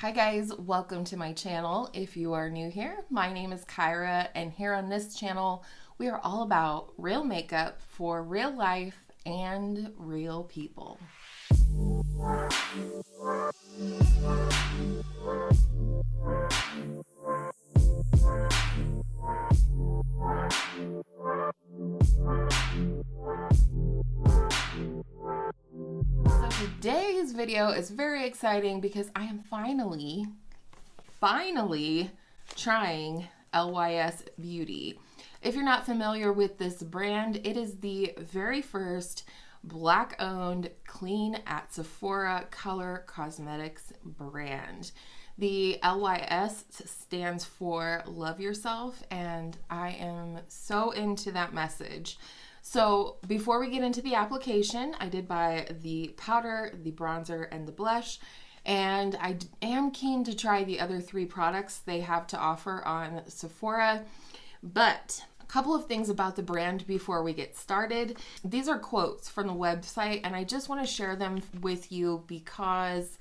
Hi guys, welcome to my channel. If you are new here, my name is Kyra, and here on this channel we are all about real makeup for real life and real people. So today's video is very exciting because I am finally trying LYS Beauty. If you're not familiar with this brand, it is the very first Black-owned, clean at Sephora color cosmetics brand. The LYS stands for Love Yourself, and I am so into that message. So before we get into the application, I did buy the powder, the bronzer, and the blush, and I am keen to try the other three products they have to offer on Sephora. But a couple of things about the brand before we get started. These are quotes from the website, and I just want to share them with you because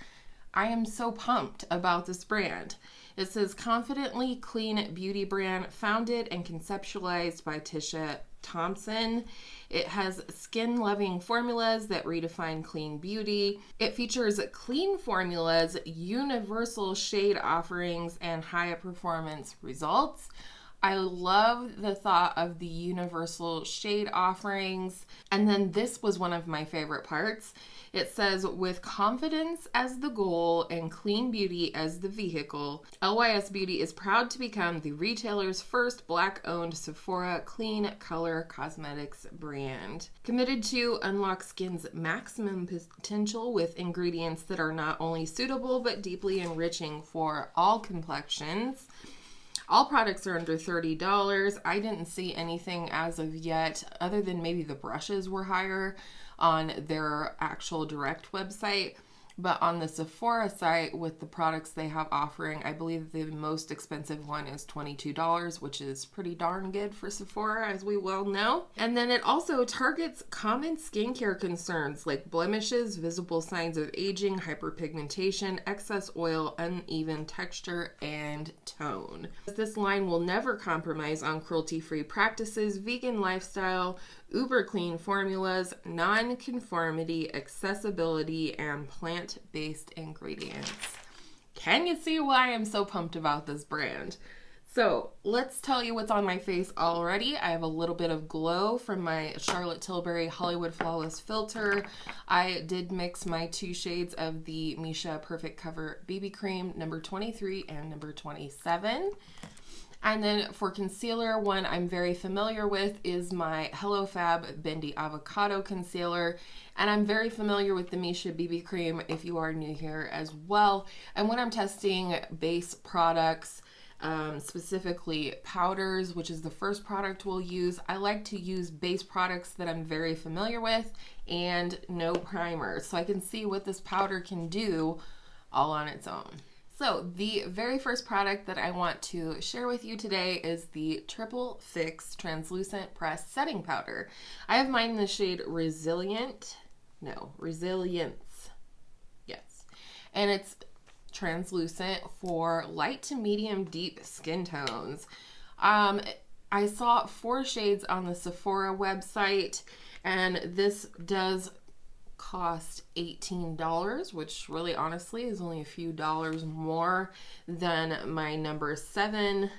I am so pumped about this brand. It says, confidently clean beauty brand founded and conceptualized by Tisha Thompson. It has skin-loving formulas that redefine clean beauty. It features clean formulas, universal shade offerings, and higher performance results. I love the thought of the universal shade offerings. And then this was one of my favorite parts. It says, with confidence as the goal and clean beauty as the vehicle, LYS Beauty is proud to become the retailer's first Black-owned Sephora clean color cosmetics brand. Committed to unlock skin's maximum potential with ingredients that are not only suitable but deeply enriching for all complexions. All products are under $30. I didn't see anything as of yet, other than maybe the brushes were higher on their actual direct website. But on the Sephora site, with the products they have offering, I believe the most expensive one is $22, which is pretty darn good for Sephora, as we well know. And then it also targets common skincare concerns like blemishes, visible signs of aging, hyperpigmentation, excess oil, uneven texture, and tone. This line will never compromise on cruelty-free practices, vegan lifestyle, uber clean formulas, non-conformity, accessibility, and plant-based ingredients. Can you see why I'm so pumped about this brand? So let's tell you what's on my face already. I have a little bit of glow from my Charlotte Tilbury Hollywood Flawless filter. I did mix my two shades of the Missha Perfect Cover BB Cream, number 23 and number 27. And then for concealer, one I'm very familiar with is my FAB Bendy Avocado concealer. And I'm very familiar with the Missha BB Cream if you are new here as well. And when I'm testing base products, specifically powders, which is the first product we'll use, I like to use base products that I'm very familiar with and no primers, so I can see what this powder can do all on its own. So the very first product that I want to share with you today is the Triple Fix Translucent Pressed Setting Powder. I have mine in the shade Resilience. Yes. And it's translucent for light to medium deep skin tones. I saw 4 shades on the Sephora website, and this does cost $18, which really honestly is only a few dollars more than my number 7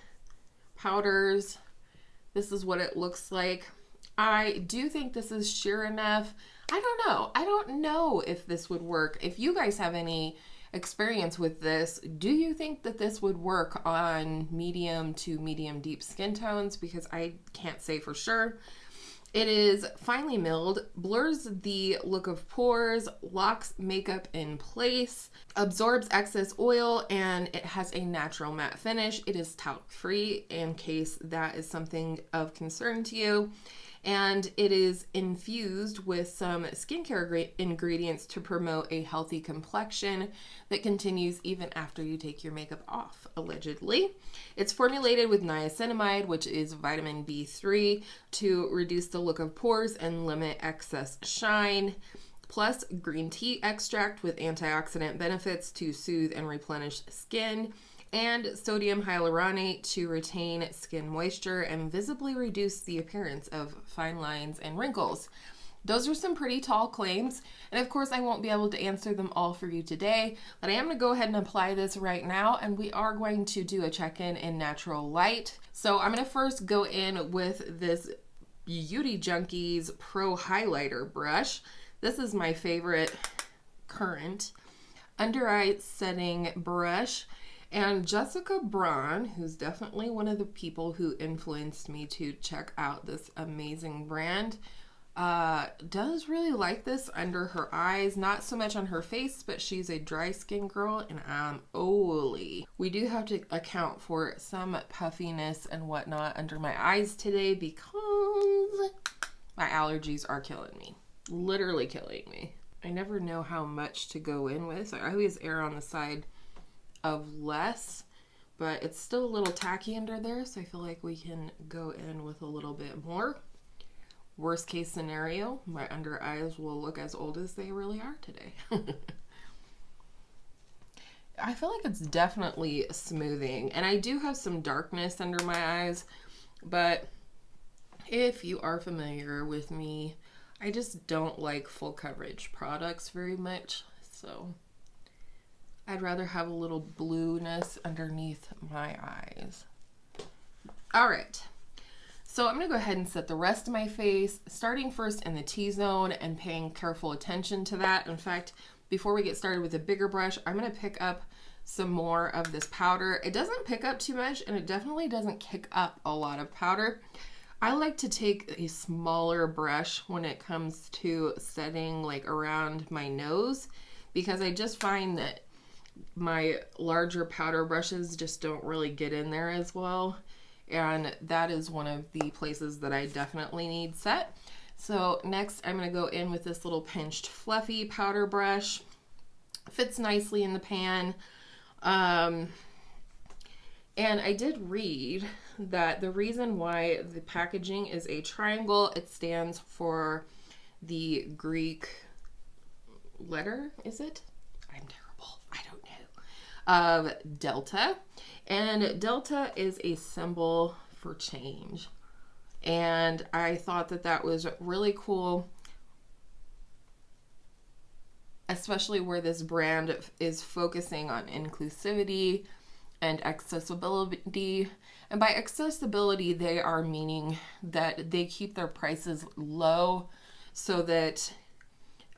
powders. This is what it looks like. I do think this is sheer enough. I don't know if this would work. If you guys have any experience with this, do you think that this would work on medium to medium deep skin tones? Because I can't say for sure. It is finely milled, blurs the look of pores, locks makeup in place, absorbs excess oil, and it has a natural matte finish. It is talc free in case that is something of concern to you. And it is infused with some skincare ingredients to promote a healthy complexion that continues even after you take your makeup off, allegedly. It's formulated with niacinamide, which is vitamin B3, to reduce the look of pores and limit excess shine. plus green tea extract with antioxidant benefits to soothe and replenish skin, and sodium hyaluronate to retain skin moisture and visibly reduce the appearance of fine lines and wrinkles. Those are some pretty tall claims, and of course I won't be able to answer them all for you today, but I am going to go ahead and apply this right now, and we are going to do a check-in in natural light. So I'm going to first go in with this Beauty Junkies Pro Highlighter brush. This is my favorite current under eye setting brush. And Jessica Braun, who's definitely one of the people who influenced me to check out this amazing brand, does really like this under her eyes. Not so much on her face, but she's a dry skin girl and I'm oily. We do have to account for some puffiness and whatnot under my eyes today because my allergies are killing me. Literally killing me. I never know how much to go in with. So I always err on the side of less, but it's still a little tacky under there, so I feel like we can go in with a little bit more. Worst case scenario, my under eyes will look as old as they really are today. I feel like it's definitely smoothing, and I do have some darkness under my eyes, but if you are familiar with me, I just don't like full coverage products very much, so I'd rather have a little blueness underneath my eyes. All right, so I'm gonna go ahead and set the rest of my face, starting first in the T-zone and paying careful attention to that. In fact, before we get started with a bigger brush, I'm gonna pick up some more of this powder. It doesn't pick up too much, and it definitely doesn't kick up a lot of powder. I like to take a smaller brush when it comes to setting like around my nose, because I just find that my larger powder brushes just don't really get in there as well, and that is one of the places that I definitely need set. So next I'm going to go in with this little pinched fluffy powder brush. Fits nicely in the pan, and I did read that the reason why the packaging is a triangle, it stands for the Greek letter, is it? I'm terrible, I don't know. Of Delta, and Delta is a symbol for change, and I thought that that was really cool, especially where this brand is focusing on inclusivity and accessibility. And by accessibility, they are meaning that they keep their prices low so that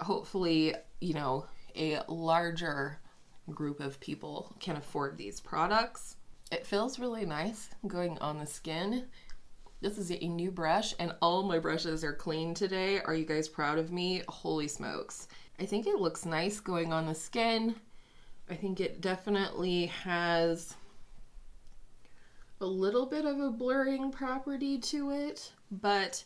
hopefully, you know, a larger group of people can afford these products. It feels really nice going on the skin. This is a new brush, and all my brushes are clean today. Are you guys proud of me? Holy smokes. I think it looks nice going on the skin. I think it definitely has a little bit of a blurring property to it, but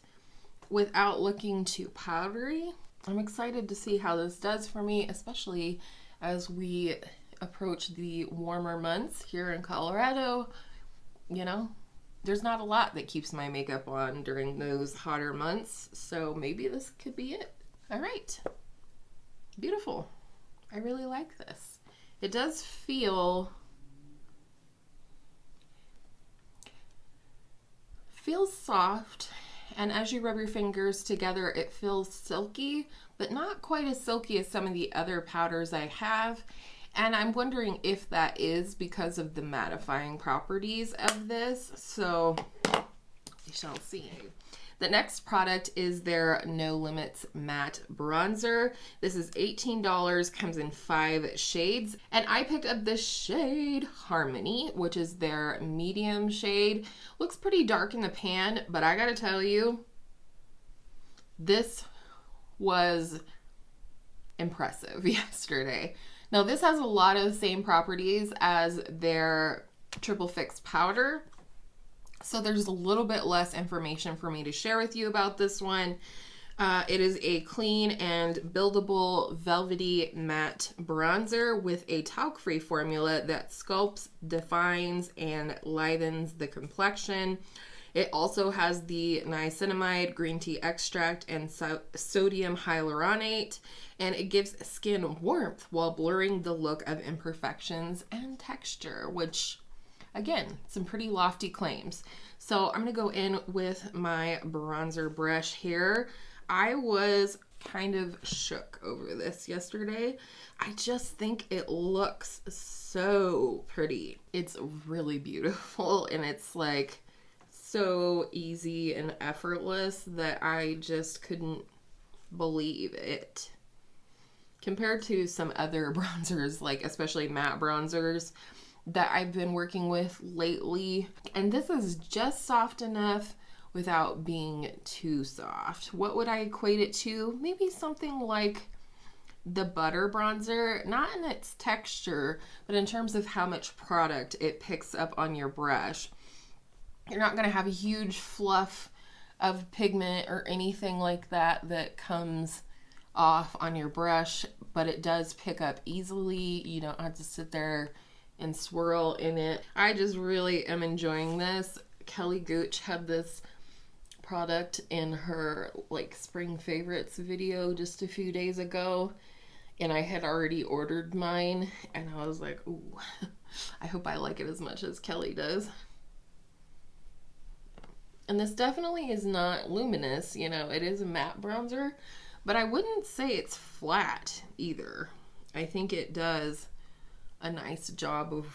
without looking too powdery. I'm excited to see how this does for me, especially as we approach the warmer months here in Colorado. You know, there's not a lot that keeps my makeup on during those hotter months, so maybe this could be it. All right, beautiful. I really like this. It does feels soft, and as you rub your fingers together, it feels silky, but not quite as silky as some of the other powders I have. And I'm wondering if that is because of the mattifying properties of this. So we shall see. The next product is their No Limits Matte Bronzer. This is $18, comes in 5 shades. And I picked up this shade Harmony, which is their medium shade. Looks pretty dark in the pan, but I gotta tell you, this was impressive yesterday. Now this has a lot of the same properties as their Triple Fix powder, so there's a little bit less information for me to share with you about this one. It is a clean and buildable velvety matte bronzer with a talc-free formula that sculpts, defines, and livens the complexion. It also has the niacinamide, green tea extract, and sodium hyaluronate, and it gives skin warmth while blurring the look of imperfections and texture, which, again, some pretty lofty claims. So I'm going to go in with my bronzer brush here. I was kind of shook over this yesterday. I just think it looks so pretty. It's really beautiful, and it's like so easy and effortless that I just couldn't believe it. Compared to some other bronzers, like especially matte bronzers that I've been working with lately, and this is just soft enough without being too soft. What would I equate it to? Maybe something like the butter bronzer, not in its texture, but in terms of how much product it picks up on your brush. You're not going to have a huge fluff of pigment or anything like that that comes off on your brush, but it does pick up easily. You don't have to sit there and swirl in it. I just really am enjoying this. Kelly Gooch had this product in her like spring favorites video just a few days ago, and I had already ordered mine, and I was like, ooh, I hope I like it as much as Kelly does. And this definitely is not luminous, you know, it is a matte bronzer, but I wouldn't say it's flat either. I think it does a nice job of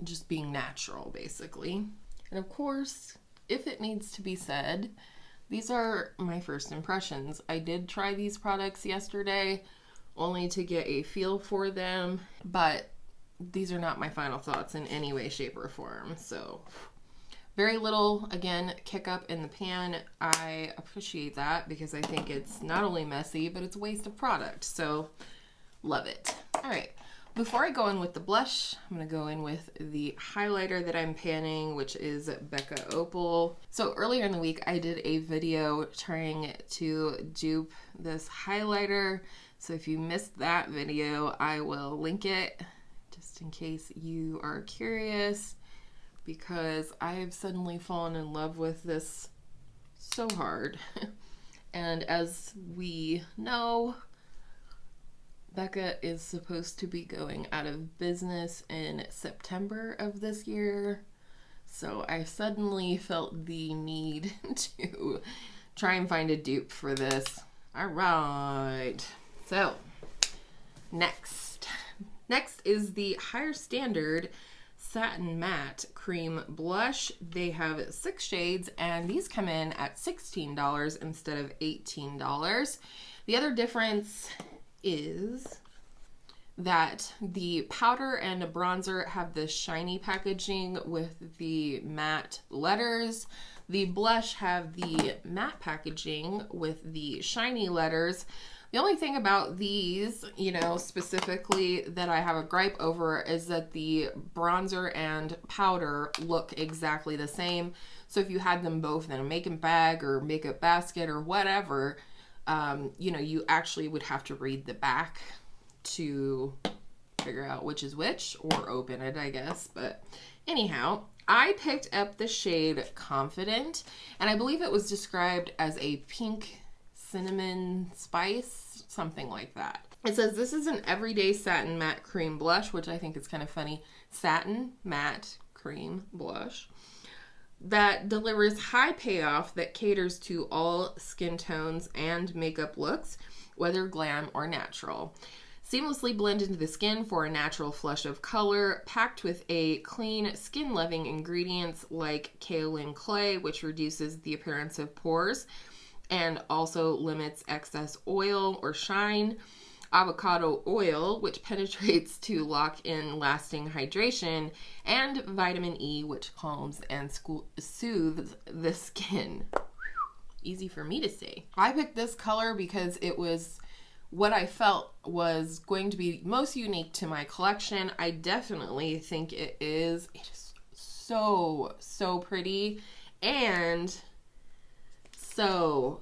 just being natural, basically. And of course, if it needs to be said, these are my first impressions. I did try these products yesterday only to get a feel for them, but these are not my final thoughts in any way, shape, or form. So very little, again, kick up in the pan. I appreciate that because I think it's not only messy, but it's a waste of product. So love it. All right. Before I go in with the blush, I'm going to go in with the highlighter that I'm panning, which is BECCA Opal. So earlier in the week, I did a video trying to dupe this highlighter. So if you missed that video, I will link it just in case you are curious, because I have suddenly fallen in love with this so hard. And as we know, BECCA is supposed to be going out of business in September of this year. So I suddenly felt the need to try and find a dupe for this. All right. So next is the Higher Standard Satin Matte Cream Blush. They have 6 shades, and these come in at $16 instead of $18. The other difference is that the powder and a bronzer have this shiny packaging with the matte letters. The blush have the matte packaging with the shiny letters. The only thing about these, you know, specifically that I have a gripe over is that the bronzer and powder look exactly the same. So if you had them both in a makeup bag or makeup basket or whatever, you know, you actually would have to read the back to figure out which is which, or open it, I guess. But anyhow, I picked up the shade Confident, and I believe it was described as a pink cinnamon spice, something like that. It says this is an everyday satin matte cream blush, which I think is kind of funny. Satin matte cream blush that delivers high payoff that caters to all skin tones and makeup looks, whether glam or natural. Seamlessly blend into the skin for a natural flush of color, packed with a clean, skin-loving ingredients like kaolin clay, which reduces the appearance of pores and also limits excess oil or shine. Avocado oil, which penetrates to lock in lasting hydration, and vitamin E, which calms and soothes the skin. Easy for me to say. I picked this color because it was what I felt was going to be most unique to my collection. I definitely think it is. It is so, so pretty and so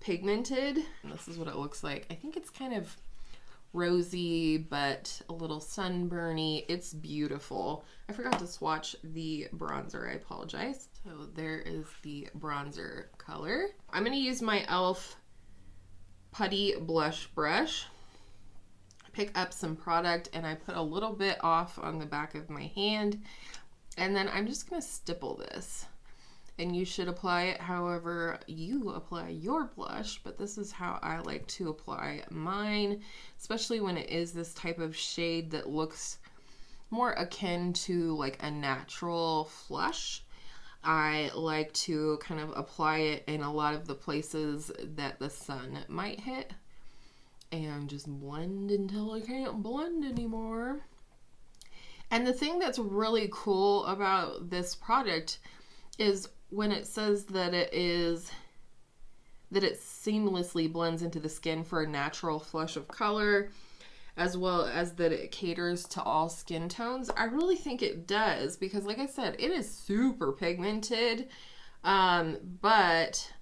pigmented. And this is what it looks like. I think it's kind of rosy, but a little sunburny. It's beautiful. I forgot to swatch the bronzer. I apologize. So there is the bronzer color. I'm going to use my e.l.f. Putty Blush Brush. Pick up some product and I put a little bit off on the back of my hand. And then I'm just going to stipple this. And you should apply it however you apply your blush, but this is how I like to apply mine, especially when it is this type of shade that looks more akin to like a natural flush. I like to kind of apply it in a lot of the places that the sun might hit and just blend until I can't blend anymore. And the thing that's really cool about this product is when it says that it seamlessly blends into the skin for a natural flush of color, as well as that it caters to all skin tones. I really think it does, because like I said, it is super pigmented, but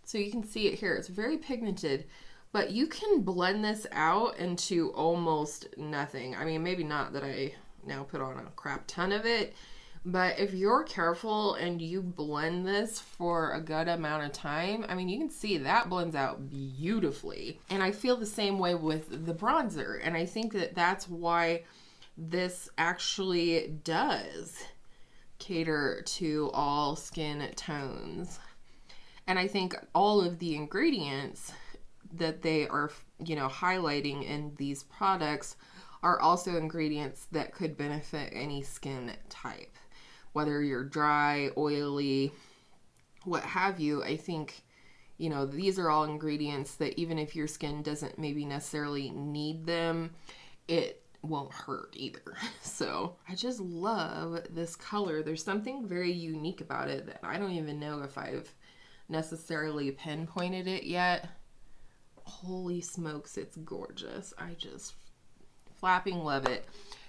so you can see it here, it's very pigmented, but you can blend this out into almost nothing. I mean, maybe not that I now put on a crap ton of it, but if you're careful and you blend this for a good amount of time, I mean, you can see that blends out beautifully. And I feel the same way with the bronzer. And I think that that's why this actually does cater to all skin tones. And I think all of the ingredients that they are, you know, highlighting in these products are also ingredients that could benefit any skin type. Whether you're dry, oily, what have you, I think, you know, these are all ingredients that even if your skin doesn't maybe necessarily need them, it won't hurt either. So I just love this color. There's something very unique about it that I don't even know if I've necessarily pinpointed it yet. Holy smokes, it's gorgeous. I just flapping love it.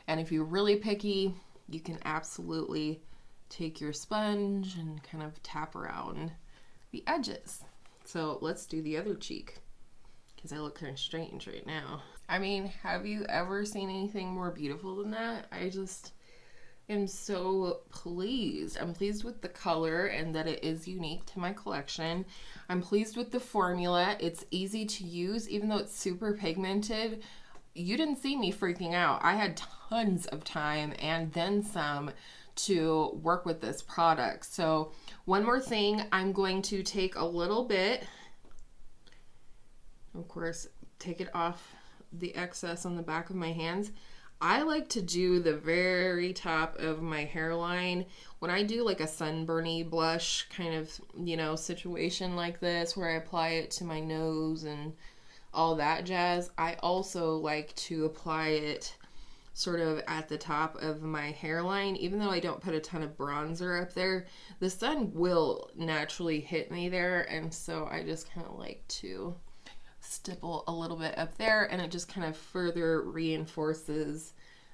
And if you're really picky, you can absolutely take your sponge and kind of tap around the edges. So let's do the other cheek, because I look kind of strange right now. I mean, have you ever seen anything more beautiful than that? I just am so pleased. I'm pleased with the color and that it is unique to my collection. I'm pleased with the formula. It's easy to use, even though it's super pigmented. You didn't see me freaking out. I had tons of time and then some to work with this product. So one more thing, I'm going to take a little bit, of course, take it off the excess on the back of my hands. I like to do the very top of my hairline when I do like a sunburny blush kind of, you know, situation like this where I apply it to my nose and all that jazz. I also like to apply it sort of at the top of my hairline. Even though I don't put a ton of bronzer up there, the sun will naturally hit me there, and so I just kind of like to stipple a little bit up there, and it just kind of further reinforces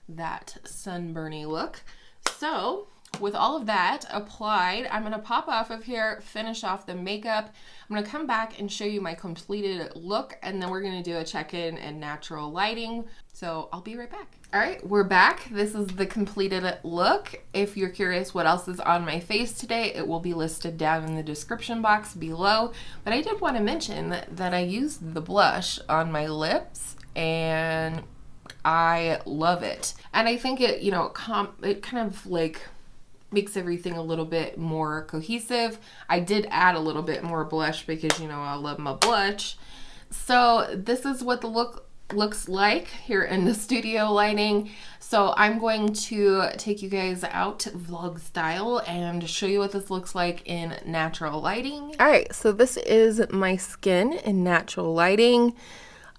that sunburny look. So with all of that applied, I'm going to pop off of here, finish off the makeup. I'm going to come back and show you my completed look, and then we're going to do a check-in and natural lighting. So I'll be right back. All right, we're back. This is the completed look. If you're curious what else is on my face today, it will be listed down in the description box below. But I did want to mention that I used the blush on my lips, and I love it. And I think it, you know, it kind of like makes everything a little bit more cohesive. I did add a little bit more blush because, you know, I love my blush. So this is what the look looks like here in the studio lighting. So I'm going to take you guys out vlog style and show you what this looks like in natural lighting. All right, so this is my skin in natural lighting.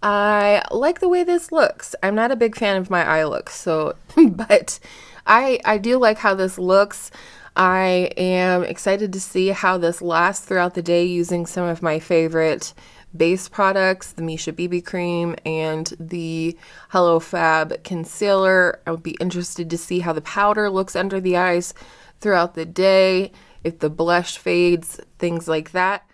I like the way this looks. I'm not a big fan of my eye look, so but I do like how this looks. I am excited to see how this lasts throughout the day using some of my favorite base products, the Missha BB cream and the Hello Fab concealer. I would be interested to see how the powder looks under the eyes throughout the day, if the blush fades, things like that.